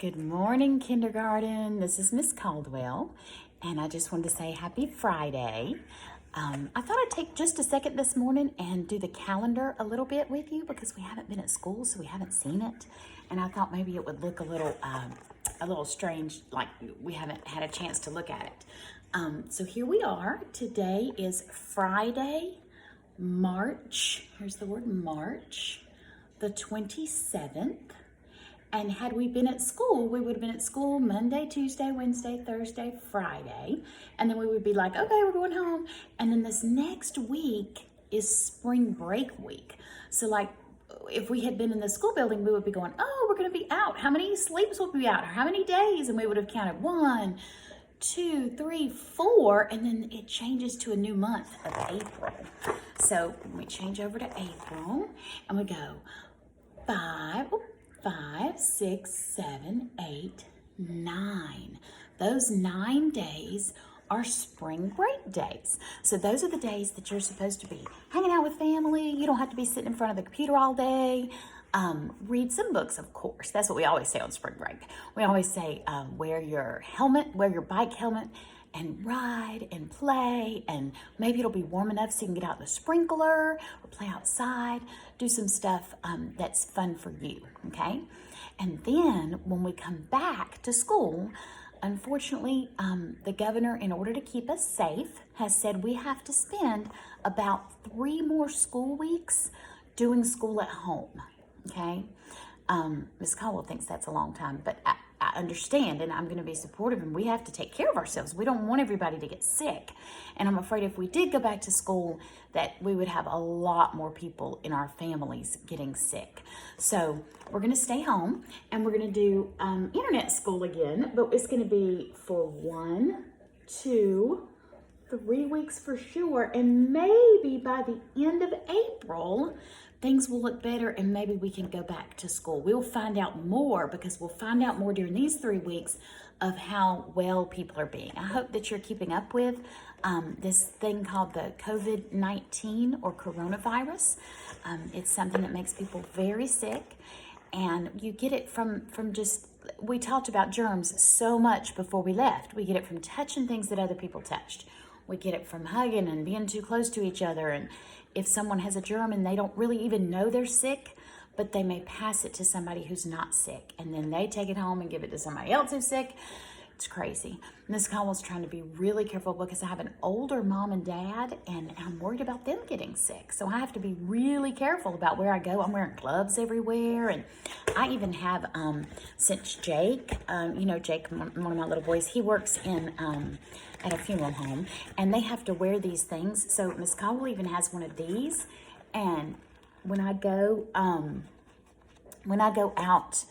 Good morning, kindergarten. This is Miss Caldwell, and I just wanted to say happy Friday. I thought I'd take just a second this morning and do the calendar a little bit with you because we haven't been at school, so we haven't seen it. And I thought maybe it would look a little strange, like we haven't had a chance to look at it. So here we are. Today is Friday, March. Here's the word March, the 27th. And had we been at school, we would have been at school Monday, Tuesday, Wednesday, Thursday, Friday. And then we would be like, okay, we're going home. And then this next week is spring break week. So like if we had been in the school building, we would be going, oh, we're going to be out. How many sleeps will we be out? Or how many days? And we would have counted 1, 2, 3, 4. And then it changes to a new month of April. So we change over to April and we go 5, 6, 7, 8, 9. Those 9 days are spring break days. So those are the days that you're supposed to be hanging out with family. You don't have to be sitting in front of the computer all day. Read some books, of course. That's what we always say on spring break. We always say, wear your bike helmet, and ride and play, and maybe it'll be warm enough so you can get out the sprinkler or play outside, do some stuff that's fun for you, okay? And then when we come back to school, unfortunately, the governor, in order to keep us safe, has said we have to spend about 3 more school weeks doing school at home, okay? Ms. Caldwell thinks that's a long time, but I understand, and I'm going to be supportive, and we have to take care of ourselves. We don't want everybody to get sick. And I'm afraid if we did go back to school, that we would have a lot more people in our families getting sick. So we're going to stay home, and we're going to do internet school again, but it's going to be for 1, 2, 3 weeks for sure. And maybe by the end of April, things will look better and maybe we can go back to school. We'll find out more because we'll find out more during these 3 weeks of how well people are being. I hope that you're keeping up with this thing called the COVID-19 or coronavirus. It's something that makes people very sick, and you get it from just, we talked about germs so much before we left. We get it from touching things that other people touched. We get it from hugging and being too close to each other. And if someone has a germ and they don't really even know they're sick, but they may pass it to somebody who's not sick, and then they take it home and give it to somebody else who's sick. It's crazy. Miss Caldwell's trying to be really careful because I have an older mom and dad, and I'm worried about them getting sick. So I have to be really careful about where I go. I'm wearing gloves everywhere, and I even have, since Jake, Jake, one of my little boys, he works in at a funeral home, and they have to wear these things. So Miss Caldwell even has one of these, and when I go out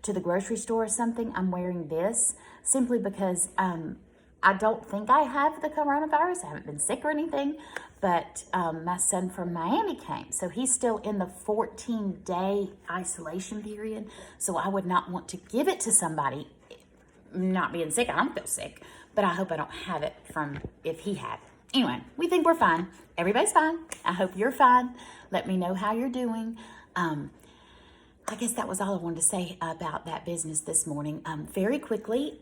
to the grocery store or something, I'm wearing this simply because I don't think I have the coronavirus. I haven't been sick or anything, but my son from Miami came, so he's still in the 14-day isolation period. So I would not want to give it to somebody not being sick. I don't feel sick, but I hope I don't have it from if he had it. Anyway, we think we're fine. Everybody's fine. I hope you're fine. Let me know how you're doing. I guess that was all I wanted to say about that business this morning. Very quickly,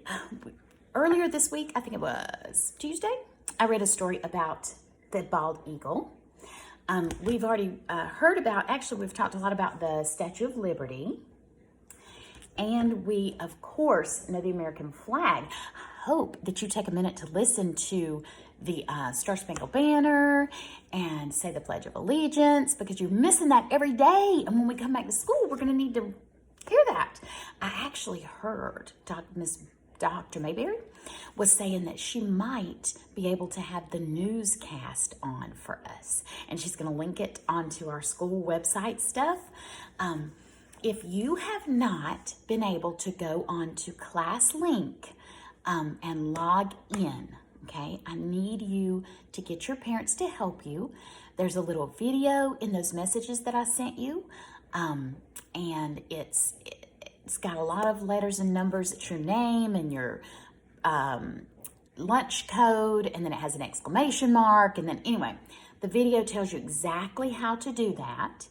earlier this week, I think it was Tuesday, I read a story about the bald eagle. We've already heard about, actually, we've talked a lot about the Statue of Liberty. And we, of course, know the American flag. I hope that you take a minute to listen to the Star Spangled Banner and say the Pledge of Allegiance, because you're missing that every day. And when we come back to school, we're going to need to hear that. I actually heard Dr. Mayberry was saying that she might be able to have the newscast on for us. And she's going to link it onto our school website stuff. If you have not been able to go on to ClassLink and log in, okay, I need you to get your parents to help you. There's a little video in those messages that I sent you, and it's got a lot of letters and numbers. It's your name and your lunch code, and then it has an exclamation mark, and then anyway, the The video tells you exactly how to do that,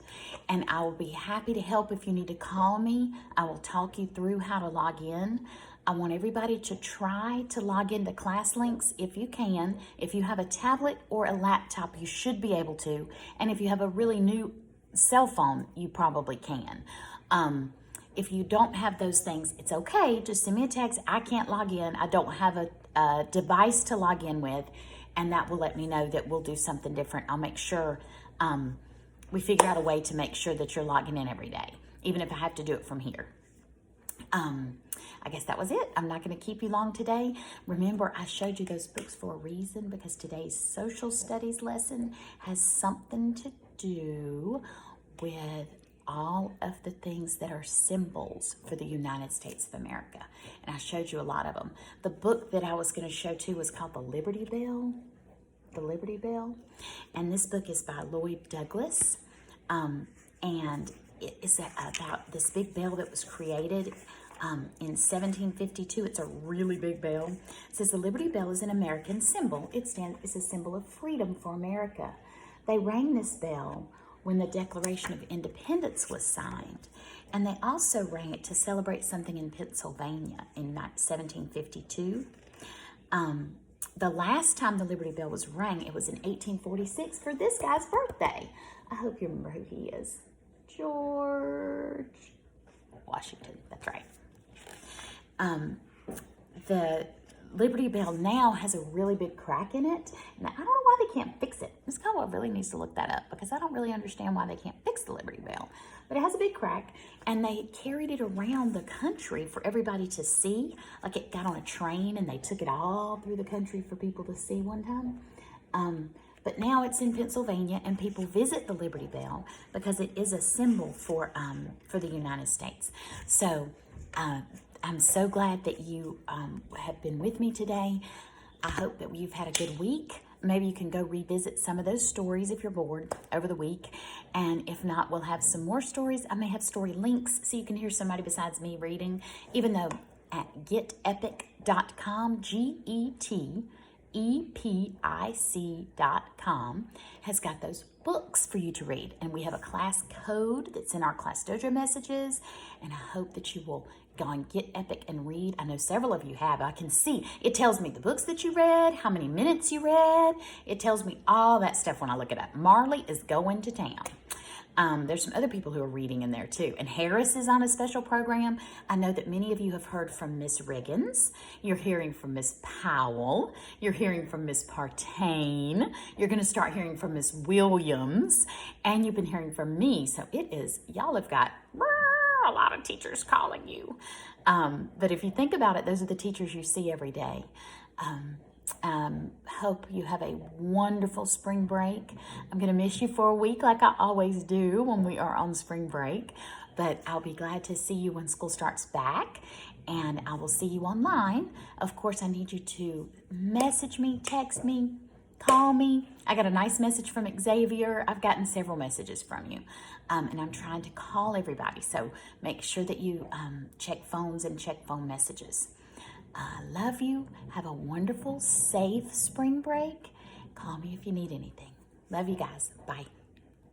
and I will be happy to help if you need to call me. I will talk you through how to log in. I want everybody to try to log into class links if you can. If you have a tablet or a laptop, you should be able to. And if you have a really new cell phone, you probably can. If you don't have those things, it's okay. Just send me a text. I can't log in. I don't have a device to log in with, and that will let me know that we'll do something different. I'll make sure we figure out a way to make sure that you're logging in every day, even if I have to do it from here. I guess that was it. I'm not going to keep you long today. Remember, I showed you those books for a reason, because today's social studies lesson has something to do with all of the things that are symbols for the United States of America. And I showed you a lot of them. The book that I was going to show too was called The Liberty Bell. The Liberty Bell. And this book is by Lloyd Douglas. And it is about this big bell that was created in 1752. It's a really big bell. It says the Liberty Bell is an American symbol. It's a symbol of freedom for America. They rang this bell when the Declaration of Independence was signed. And they also rang it to celebrate something in Pennsylvania in 1752. The last time the Liberty Bell was rang, it was in 1846 for this guy's birthday. I hope you remember who he is. George Washington, that's right. The Liberty Bell now has a really big crack in it. And I don't know why they can't fix it. Miss Caldwell really needs to look that up, because I don't really understand why they can't fix the Liberty Bell. But it has a big crack, and they carried it around the country for everybody to see. Like, it got on a train and they took it all through the country for people to see one time. But now it's in Pennsylvania, and people visit the Liberty Bell because it is a symbol for the United States. So I'm so glad that you have been with me today. I hope that you've had a good week. Maybe you can go revisit some of those stories if you're bored over the week. And if not, we'll have some more stories. I may have story links so you can hear somebody besides me reading, even though at getepic.com, getepic.com has got those books for you to read. And we have a class code that's in our Class Dojo messages. And I hope that you will go on Get Epic and read. I know several of you have. I can see. It tells me the books that you read, how many minutes you read. It tells me all that stuff when I look it up. Marley is going to town. There's some other people who are reading in there too. And Harris is on a special program. I know that many of you have heard from Miss Riggins. You're hearing from Miss Powell. You're hearing from Miss Partain. You're going to start hearing from Miss Williams. And you've been hearing from me. So it is, y'all have got a lot of teachers calling you. But if you think about it, those are the teachers you see every day. Hope you have a wonderful spring break. I'm going to miss you for a week like I always do when we are on spring break, but I'll be glad to see you when school starts back, and I will see you online. Of course, I need you to message me, text me, call me. I got a nice message from Xavier. I've gotten several messages from you, and I'm trying to call everybody, so make sure that you check phones and check phone messages. I love you. Have a wonderful, safe spring break. Call me if you need anything. Love you guys. Bye.